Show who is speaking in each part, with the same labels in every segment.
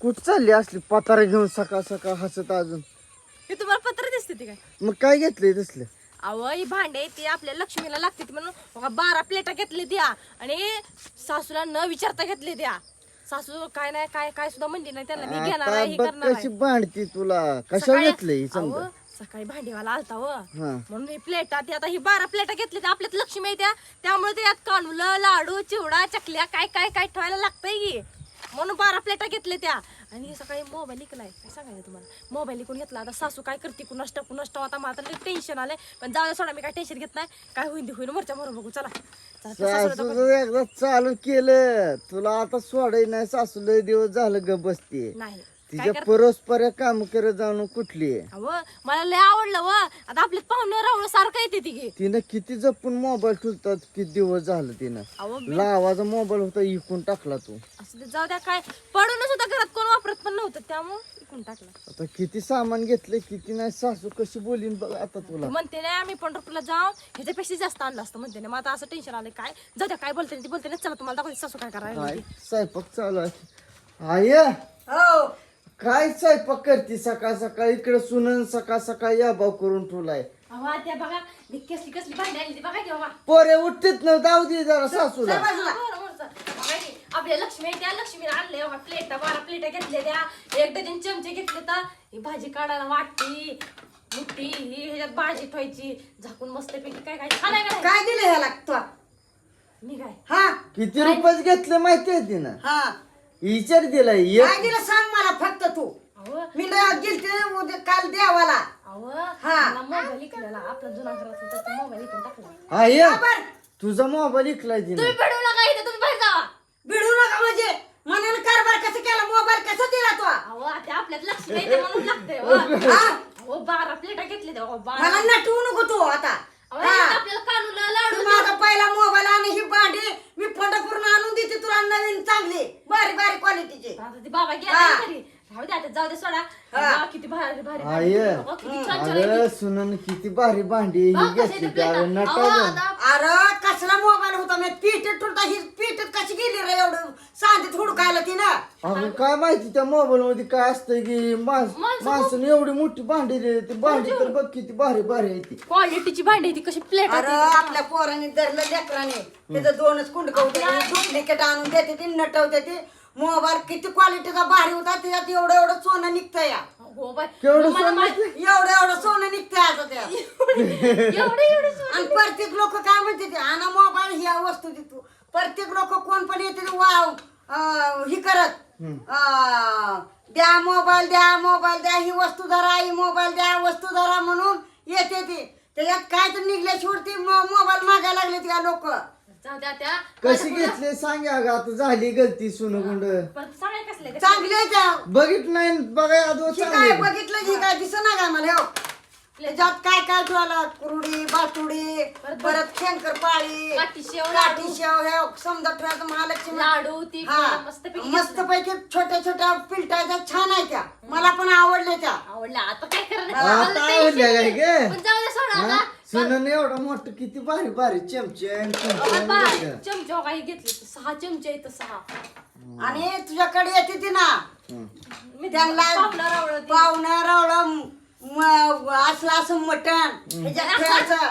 Speaker 1: कुठं चालली असली पतारा घेऊन सकाळ सकाळ हसत अजून?
Speaker 2: हे तुम्हाला पत्र दिसते ते काय?
Speaker 1: मग काय घेतलंय तसलं?
Speaker 2: अहो ही भांडे ते आपल्या लक्ष्मीला लागते ती म्हणून बघा 12 प्लेटा घेतले द्या आणि सासूला न विचारता घेतले द्या. सासू काय नाही काय काय सुद्धा म्हणली नाही त्यांना मी घेणार
Speaker 1: आता
Speaker 2: आहे हे
Speaker 1: बघ
Speaker 2: करणार
Speaker 1: कशी
Speaker 2: आहे.
Speaker 1: भांडती तुला. कशा
Speaker 2: सकाळी-
Speaker 1: घेतलंय
Speaker 2: अहो,
Speaker 1: समजा?
Speaker 2: सकाळी भांडीवाला आलता व
Speaker 1: हा.
Speaker 2: म्हणून ही प्लेटा ती आता ही 12 प्लेटा घेतली तर आपल्यात लक्ष्मी आहे त्यामुळे ते यात कानुलं लाडू चिवडा चकल्या काय काय काय ठेवायला लागतंय की म्हणून 12 प्लेटा घेतले त्या. आणि सकाळी मोबाईल इकलाय काय सांगायचं तुम्हाला. मोबाईल इकून घेतला आता सासू काय करते कुणाष्ट आता मला तर टेन्शन आलंय पण जाऊ सोडा मी काय टेन्शन घेत नाही. काय होईल होईल मोर्चा बरोबर बघू चला चला, त्या सासूला तर-
Speaker 1: सासूचं एकदा चालू केलं तुला आता सोडाय नाही. सासू लय दिवस झालं ग बसते.
Speaker 2: नाही
Speaker 1: तिच्या परस्पर काम करत जाऊन कुठली आहे?
Speaker 2: अहो मला लय आवडलं व आता आपल्यात पाहुणं रावणं सारखं येते ती की.
Speaker 1: तिनं किती जपून मोबाईल ठेवतात. किती दिवस झालं तिनं
Speaker 2: अहो
Speaker 1: लावाचा मोबाईल होता इकून टाकला तू.
Speaker 2: असं ते जाऊ द्या काय पडून सुद्धा घरात कोण वापरत पण नव्हतं त्यामुळं इकून टाकलं.
Speaker 1: आता किती सामान घेतले किती नाही. सासू कशी बोलीन बघ आता तुला.
Speaker 2: म्हणते नाही आम्ही पंढरपूरला जाऊ ह्याच्यापेक्षा जास्त आणलं असतं म्हणते ना. मग आता असं टेन्शन आलं काय जाऊ द्या काय बोलते ती बोलते ना चला तुम्हाला दाखवते सासू काय करायला
Speaker 1: काय
Speaker 2: लागली.
Speaker 1: स्वयंपाक चालू आहे? आय
Speaker 3: हो
Speaker 1: काय स्वयंपाक करते सकाळ सकाळ? इकडे सुनन सकाळ सकाळ या भाव करून ठेवलाय.
Speaker 2: अहो त्या बघा मी कसली कसली भांडी आणली ती बघा की बाबा.
Speaker 1: पोरे उठतेच न जाऊ दे जरा सासूला.
Speaker 2: बरं, बरं, चल. बघा की, आपल्या लक्ष्मी आहे त्या लक्ष्मीने आणले बघा प्लेटा 12 प्लेटा घेतले त्या 1 डझन चमचे घेतले तर ही भाजी काढायला वाटती मुठी ही ह्याच्यात भाजी ठेवायची झाकून मस्तपैकी काय काय खाणार काय
Speaker 3: काय दिलं ह्याला तू?
Speaker 2: मी काय
Speaker 3: हा
Speaker 1: किती रुपये घेतले माहितीये तिनं?
Speaker 3: हा
Speaker 1: विचार दिलाय
Speaker 3: काय दिलं सांग मला फक्त तू.
Speaker 2: अहो
Speaker 3: मी गेलते उद्या काल देवाला.
Speaker 2: अहो
Speaker 3: हा.
Speaker 2: मला मोबाईल इकलेला आपला जुना घरात होता तो मोबाईल इकून टाकला.
Speaker 1: आय
Speaker 3: बर
Speaker 1: तुझा मोबाईल इकलाय
Speaker 2: तुम्ही
Speaker 1: तिनं.
Speaker 2: भेटू नका इथे तुम्ही बाहेर जावा.
Speaker 3: भिडू नका म्हणजे मनानं कारभार कसं केला मोबाईल कसा दिला तो?
Speaker 2: अहो आता आपल्यात लक्ष्मी आहे ते म्हणून लागतंय हो.
Speaker 3: हा
Speaker 2: अहो 12 प्लेटा घेतले त्या अहो, 12.
Speaker 3: मला नटवू नको तू आता.
Speaker 2: अहो,
Speaker 3: हा.
Speaker 2: आपल्याला कानूला लाडू
Speaker 3: तू माझा पहिला मोबाईल आणि ही भांडी मी पंढरपूरून आणून देते तुला नवीन चांगली बारी बारी क्वालिटीची.
Speaker 2: आता ते बाबा गेला
Speaker 3: हा.
Speaker 2: घरी राहू दे आता जाऊ दे सोडा.
Speaker 3: हा.
Speaker 2: बा, किती भारी भारी
Speaker 1: आय
Speaker 2: भारी. अहो, किती छान छान आहे
Speaker 1: अरे
Speaker 2: ती.
Speaker 1: सुनन किती भारी भांडी ही
Speaker 2: बघ, कशी
Speaker 1: घेतली
Speaker 2: ते प्लेटा.
Speaker 1: त्यावेळी
Speaker 2: अहो,
Speaker 1: नटायचं.
Speaker 2: आता
Speaker 3: अरे कसला मोबाईल होता मी पीठत ठुलता ही पीठत कशी गेली रे एवढं सांगत हुडकायला तिनं.
Speaker 1: अगं काय माहिती त्या मोबाईल मध्ये काय असतंय की माणसाने एवढी मोठी भांडी दिली. ती भांडी तर बघ किती भारी भारी आहे ती.
Speaker 2: क्वालिटीची भांडी ती कशी प्लेट
Speaker 3: अरे आपल्या पोरांनी धरलं लेकराने त्याचं 2च कुंडक होते डुप्लिकेट आणून देते ती नटवते ती. मोबाईल किती क्वालिटीचा भारी होता त्याच्यात एवढं एवढं सोनं निघतं या.
Speaker 2: हो बाय
Speaker 1: केवढं
Speaker 2: मला
Speaker 1: सोनं
Speaker 2: माहित-
Speaker 3: एवढं एवढं सोनं निघतंय आता त्यात.
Speaker 2: एवढे सोनं.
Speaker 3: आणि प्रत्येक लोक काय म्हणते ते आणा मोबाईल ह्या वस्तू दे तू. प्रत्येक लोक कोण पण येते ते वाव ही करत द्या मोबाईल द्या ही वस्तू धरा ही मोबाईल द्या वस्तू धरा म्हणून येते ती. त्याच्यात काय तर निघल्याशिवाय ती मोबाईल मागायला लागले त्या लोक.
Speaker 2: जाऊ द्या त्या
Speaker 1: कशी घेतली सांग अगं. आता झाली गलती सुनगुंड.
Speaker 2: पण सगळे कसले ते?
Speaker 3: चांगले त्या
Speaker 1: बघितलं नाही बघा आजो
Speaker 3: ही काय
Speaker 1: चांगली.
Speaker 3: बघितलं ही काय दिसना काय मला हो. त्याच्यात काय काय ठेवला कुरडी बाटुडी परत शंकरपाळी
Speaker 2: काठी शेव,
Speaker 3: काठी शेव हे समजा ठेवायचं महालक्ष्मी
Speaker 2: लाडू ती
Speaker 3: हा
Speaker 2: मस्तपैकी
Speaker 3: मस्त पैकी छोट्या छोट्या पिलटाच्या छान आहे त्या. मला पण आवडले त्या.
Speaker 2: आवडला आता काय करणार
Speaker 1: आता
Speaker 2: मला
Speaker 1: आवडल्या
Speaker 2: tension
Speaker 1: काय
Speaker 2: नाही.
Speaker 1: गे?
Speaker 2: पण जाऊ दे सोडा आता
Speaker 1: सुनन एवढं मोठं किती भारी भारी चमचे आणि चमचे
Speaker 2: बाबा,
Speaker 1: आणि बघ.
Speaker 2: चमचा काही घेतले 6 चमचे इथं 6
Speaker 3: आणि तुझ्याकडे येते ती ना
Speaker 2: मी
Speaker 3: त्यांना
Speaker 2: पाहुणा रावळं ती.
Speaker 3: पाहुणा रावळं असलं असं मटण ह्याच्यात ठेवायचं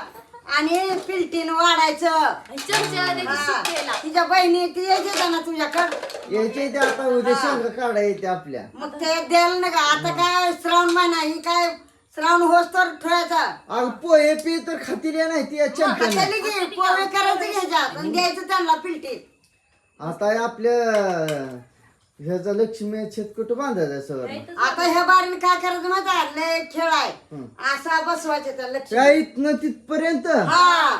Speaker 3: आणि पिलटीन वाढायचं.
Speaker 2: आणि चमचा त्याची
Speaker 3: हा.
Speaker 2: सूप केला.
Speaker 3: तिच्या बहिणी ती यायची का ना तुझ्याकडं
Speaker 1: यायचे ते आता उद्या शेंग काढा येते आपल्या.
Speaker 3: मग ते द्यायला ना का आता काय श्रावण महिना ही काय श्रावण होस तर ठेवायचा.
Speaker 1: अगं पोहे पी तर खातील नाही ती या चमच्याने.
Speaker 3: खाल्ली की पोहे करायचं घ्यायच्यात आणि द्यायचं त्यांना पिलटी.
Speaker 1: आता आपल्या ह्याचा लक्ष्मी छत कुठं बांधायचं सगळं.
Speaker 3: आता ह्या बारीने काय करायचं माहिती आहे लय खेळ आहे असा बसवायचं त्या लक्ष्मी.
Speaker 1: त्या इथनं तिथपर्यंत
Speaker 3: हा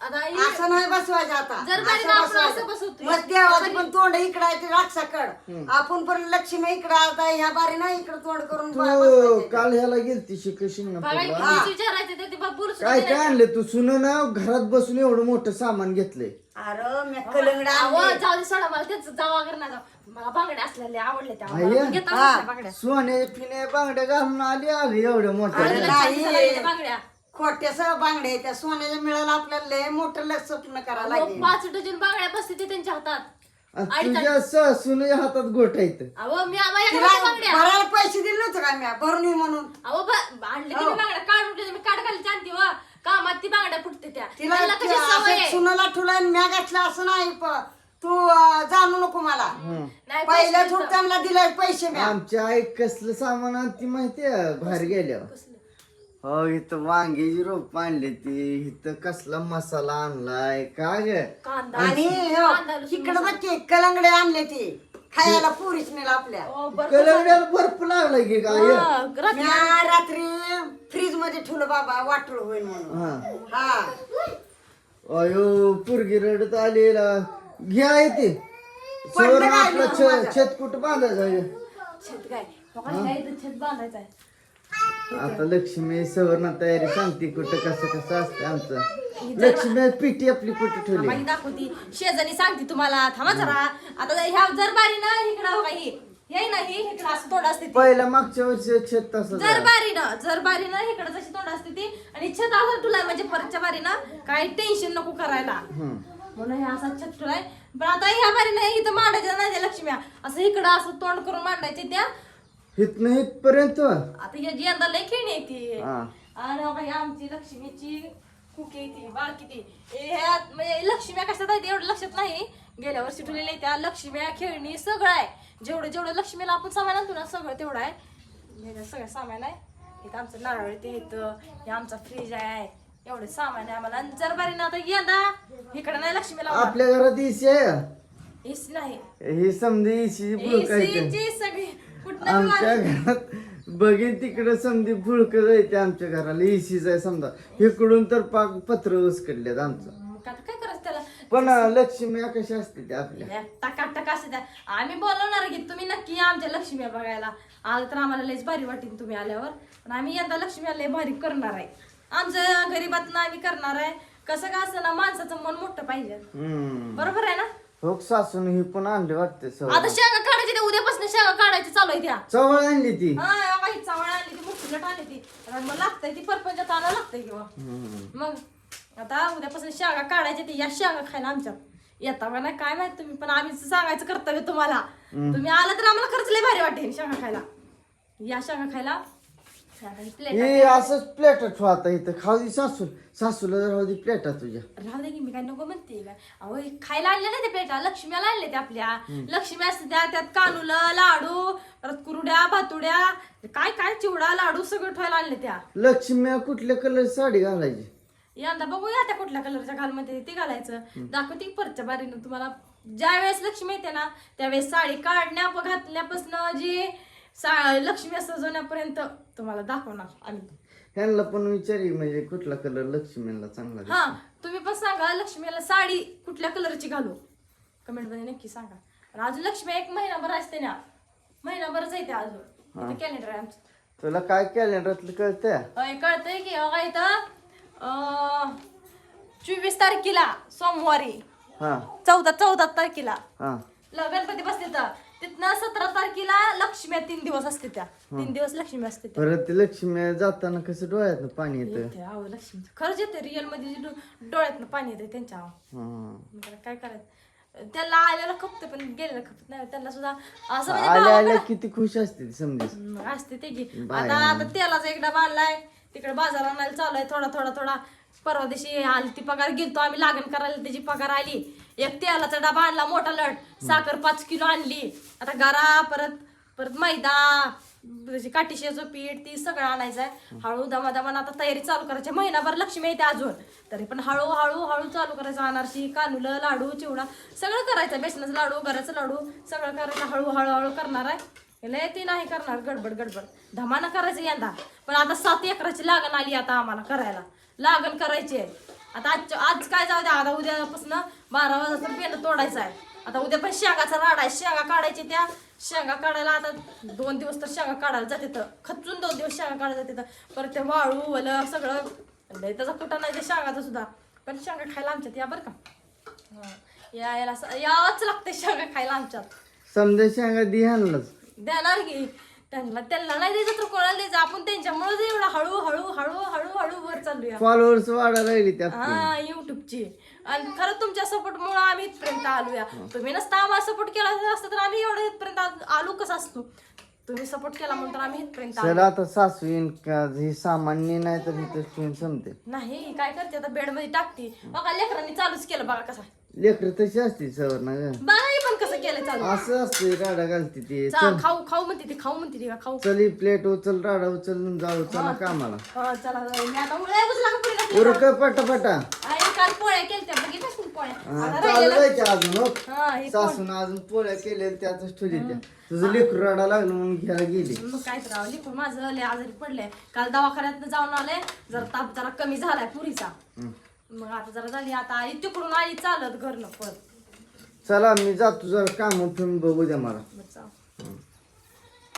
Speaker 2: आता ही-
Speaker 3: असं नाही बसवायचं आता
Speaker 2: जर बारीनं
Speaker 3: असं
Speaker 2: आपण असं
Speaker 3: बसवायचं.
Speaker 2: बसवतोय.
Speaker 3: मग देवाचं पण तोंड इकडं आहे ते राक्षाकड आपण पण लक्ष्मी इकडं आता ह्या बारीनं इकडं तोंड करून
Speaker 1: तू
Speaker 3: बसवायचं.
Speaker 1: काल ह्याला गेलती शिकशिंग
Speaker 2: बघा
Speaker 1: ना
Speaker 2: किती विचारायचं ते बाबा पुरुष
Speaker 1: काय काय आणले तू सुन ना घरात बसून एवढं मोठं सामान घेतलंय.
Speaker 3: अरे मी कलंगडा
Speaker 2: अहो,
Speaker 3: आणले.
Speaker 2: जाऊ दे सोडा मला त्यांचं जावा वगैरे नाही जाऊ मला बांगड्या असलेल्या आवडल्या त्या
Speaker 1: आहे?
Speaker 2: मला घेता
Speaker 3: हा.
Speaker 2: बसल्या बांगड्या
Speaker 1: सोने पिणे बांगड्या घालून आली आली एवढ्या मोठ्या.
Speaker 3: अरे
Speaker 2: लक्षात
Speaker 3: नाही.
Speaker 2: घ्यायच्या बांगड्या
Speaker 3: खोट्यासह बांगडे त्या सोन्याच्या मिळाला आपल्याला लय मोठं स्वप्न करायला
Speaker 2: अहो,
Speaker 3: लागेल.
Speaker 2: 5 डझन बांगड्या बसते ते त्यांच्या हातात
Speaker 1: आणि तुझ्या सासून हातात गोठायचं.
Speaker 2: अहो मी आम्हाला
Speaker 3: तिला भरायला पैसे दिले नव्हते का मी भरून ये म्हणून.
Speaker 2: अहो आणले तुम्ही बांगड्या काढून ठेवले, मी काढ घालते आणते व कामात ती बांगड्या फुटते त्या
Speaker 3: तिला
Speaker 2: त्यांना कशी सवय आहे.
Speaker 3: सुनाला ठुला म्या घातला असं नाही तू जाणू नको मला.
Speaker 2: नाही
Speaker 3: पहिल्या थोड त्यांना दिले पैसे म्या.
Speaker 1: आमची आई कसलं सामान आणती माहितीये बाहेर गेल्यावर. हो इथं वांग्याची रोप आणली ती, इथं कसला मसाला आणलाय काय ग.
Speaker 2: कांदा
Speaker 3: आणि इकडं बघ की कलंगडे आणले ती खायला पुरीच नेला आपल्या.
Speaker 1: कलंगड्याला बर्फ लागलाय की काय.
Speaker 3: म्या रात्री फ्रीज मध्ये ठेवलं बाबा वाटोळ होईल म्हणून. हा
Speaker 1: अयो पोरगी रडत आलेला घ्या येते सवर आपलं छत कुठं बांधायचं आहे?
Speaker 2: छत काय छत बांधायचं आहे.
Speaker 1: आता लक्ष्मी सवर्ण तयारी सांगते कुठं कसं कसं असतं आमचं. लक्ष्मी पिठी आपली कुठं ठेवली
Speaker 2: माहिती दाखवती शेजारी सांगते तुम्हाला. थांबा जरा आता ह्या जर बारी ना इकडं काही हे नाही इकडं असं तोंड असते ती.
Speaker 1: पहिल्या मागच्या वर्षी छत तसं
Speaker 2: जर बारी ना इकडं जशी तोंड असते ती आणि छत असं तुला म्हणजे परतच्या बारी ना काही टेन्शन नको करायला म्हणून हे असा छत तुलाय. पण आता ह्या बारी नाही इथं मांडायच्या नाही लक्ष्म्या असं इकडं असं तोंड करून मांडायचे त्या
Speaker 1: इथनं इथपर्यंत.
Speaker 2: आता यंदा लय खेळणी येते
Speaker 1: हा.
Speaker 2: आणि बाबा ही आमची लक्ष्मीची कुकी येते बाकी ती ह्यात म्हणजे लक्ष्म्या कशात आहे ते एवढं लक्षात नाही. गेल्या वर्षी ठेवलेल्या त्या लक्ष्म्या खेळणी सगळं आहे. जेवढं जेवढं लक्ष्मीला आपण सामान आणतो ना सगळं तेवढं आहे. सगळं सामान आहे. इथं आमचं नारळ ते इथं हे आमचा फ्रीज आहे. एवढे सामान आहे आम्हाला. जर बारी ना आता यंदा इकडे नाही लक्ष्मीला
Speaker 1: आपल्या घरात इसी आहे.
Speaker 2: एसी नाही
Speaker 1: ही समधी इसी फुळकायचं.
Speaker 2: एसीची सगळी कुठं
Speaker 1: आमच्या घरात बघीन तिकडे समधी फुळक जायते. आमच्या घराला इसीच आहे समजा. इकडून तर पाक पत्र उसकडलेत आमचं.
Speaker 2: काय करायचं त्याला.
Speaker 1: पण लक्ष्मी कशी असते ते आपल्या
Speaker 2: टकाटक असते त्या. आम्ही बोलवणार की तुम्ही नक्की या आमच्या लक्ष्मी बघायला आलं तर आम्हाला लयच भारी वाटेल तुम्ही आल्यावर. पण आम्ही यंदा लक्ष्मी लय भारी करणार आहे. आमचं गरीबातनं आम्ही करणार आहे. कसं का असं ना माणसाचं मन मोठं पाहिजे. बरोबर आहे ना.
Speaker 1: हो सासून ही पण आणली वाटते
Speaker 2: आता शेंगा काढायची त्या उद्यापासून शेंगा काढायची चालू आहे त्या.
Speaker 1: चवळ आणली ती.
Speaker 2: हा काही चवळ आणली ती मोठी लट आणली ती. मग लागतंय ती परपंचात आणावं लागतंय किंवा मग आता उद्यापासून शेंगा काढायची ती. या शेंगा खायला आमच्यात येता का नाही काय माहित तुम्ही. पण आम्ही सांगायचं कर्तव्य तुम्हाला. तुम्ही आला तर आम्हाला खर्च लय भारी वाटेल शेंगा खायला. या शेंगा खायला
Speaker 1: हे असंच प्लेट ठेवा आता इथं खाऊ दे सासूला राहू दे प्लेटा तुझ्या.
Speaker 2: राहू दे की मी काय नको म्हणते काय. अहो खायला आणले नाही ते प्लेटा लक्ष्मीला आणले ते आपल्या. लक्ष्मी असते त्यात कानुलं लाडू परत कुरड्या भातुड्या काय काय चिवडा लाडू सगळं ठेवायला आणले त्या.
Speaker 1: लक्ष्मी कुठल्या कलर साडी घालायची
Speaker 2: यंदा बघूया त्या कुठल्या कलरच्या घालमध्ये ते घालायचं. दाखवते परच्या बारीनं तुम्हाला. ज्या वेळेस लक्ष्मी येते ना त्यावेळेस साडी काढण्या घातल्यापासून जी लक्ष्मी सजवण्यापर्यंत तुम्हाला दाखवणार आम्ही.
Speaker 1: ह्यांना पण विचारी म्हणजे कुठला कलर लक्ष्मीला चांगला.
Speaker 2: हा तुम्ही पण सांगा लक्ष्मीला साडी कुठल्या कलरची घालू कमेंट मध्ये नक्की सांगा. अजून लक्ष्मी एक महिनाभर असते ना. महिनाभरच येते अजून. कॅलेंडर आहे आमचं.
Speaker 1: तुला काय कॅलेंडरातलं कळतंय.
Speaker 2: कळतंय की इथं 24 तारखेला सोमवारी 14 तारखेला गणपती बसते तर तिथनं 17 तारखेला लक्ष्मी 3 दिवस असते त्या. 3 दिवस लक्ष्मी असते त्या.
Speaker 1: परत ते लक्ष्मी जाताना कसं डोळ्यात पाणी येतं.
Speaker 2: लक्ष्मी खरंच येते रिअल मध्ये डोळ्यातनं पाणी येते त्यांच्या. काय करायचं त्याला आल्याला खपते पण गेलेला खपत नाही त्यांना सुद्धा असं
Speaker 1: आल्या किती खुश असते समजा
Speaker 2: असते ते की. आता तेलाचा एक डबा आणलाय तिकडे बाजार आणायला चालू आहे थोडा. परवा दिवशी आली ती पगार गेलतो आम्ही लागण करायला त्याची पगार आली. एक तेलाचा डबा आणला मोठा लट. साखर 5 किलो आणली. आता गरा परत मैदा त्याची काठीशेचं पीठ ती सगळं आणायचं आहे. हळू दमादमान आता तयारी चालू करायची. महिनाभर लक्ष्मी येते अजून तरी पण हळू चालू करायचं. अनारशी कानुलं लाडू चिवडा सगळं करायचं. बेसनाचं लाडू गऱ्याचं लाडू सगळं करायचं. हळू करणार आहे. लय ती नाही करणार गडबड धमानं करायचं यंदा. पण आता 7 एकराची लागण आली आता आम्हाला करायला. लागण करायची आहे आता. आज काय जाऊ द्या आता उद्यापासून 12 वाजता पेन तोडायचं आहे. आता उद्या पण शेंगाचा राडा आहे. शेंगा काढायची त्या. शेंगा काढायला आता 2 दिवस तर शेंगा काढायला जाते तर खचून 2 दिवस शेंगा काढायला जाते तर परत ते वाळू वलं सगळं त्याचा कुठं नाही ते शेंगाचा सुद्धा. पण शेंगा खायला आमच्यात या बरं का. यावंच लागते शेंगा खायला आमच्यात.
Speaker 1: समजा शेंगा दिहानलाच
Speaker 2: देणार की त्यांना नाही द्यायचं तर कोणाला द्यायचं. आपण त्यांच्यामुळे एवढं हळू वर चालूया.
Speaker 1: फॉलोअर्स वाढायला लागली त्या
Speaker 2: हा युट्यूबची. आणि खरं तुमच्या सपोर्ट मुळे आम्ही इथपर्यंत आलोया. तुम्ही नसता आम्हाला सपोर्ट केला असतं तर आम्ही एवढं इथपर्यंत आलो कसं असतो. तुम्ही सपोर्ट केला म्हणून तर आम्ही इथपर्यंत आलो.
Speaker 1: चला आता सासू येईन का हे सामान्य नाही तर इथं संपते.
Speaker 2: नाही काय करते आता बेड मध्ये टाकते. बघा लेकरांनी चालूच केलं बघा कसा.
Speaker 1: लेकर तशी असते सवर ना ग.
Speaker 2: बघा हे पण कसं केलं चालू.
Speaker 1: असं असते राडा घालते ते.
Speaker 2: खाऊ म्हणते ती का खाऊ.
Speaker 1: चल ही प्लेट उचल राडा उचल जाऊ चला कामाला.
Speaker 2: हा चला मी आता उद्या
Speaker 1: उरक पटापटा
Speaker 2: काल पोळ्या केल्या बघितल्या तुम्ही पोळ्या. आता
Speaker 1: चालू
Speaker 2: राहिलेलं-
Speaker 1: जायचे अजून हो.
Speaker 2: हा हे
Speaker 1: सासून अजून पोळ्या केल्या त्यातच ठेवली त्या. तुझं लेकरू रडा लागलं म्हणून घ्यायला गेली.
Speaker 2: मग काय करावं लिकून माझं लय आजारी पडलंय. काल दवाखान्यात जाऊन आले. जरा ताप जरा कमी झालाय पुरीचा. मग आता जरा झाली आता आई तिकडून आई चालत घरनं परत.
Speaker 1: चला मी जातो जरा काम ठेवून बघू द्या मला.
Speaker 2: मग जाऊ.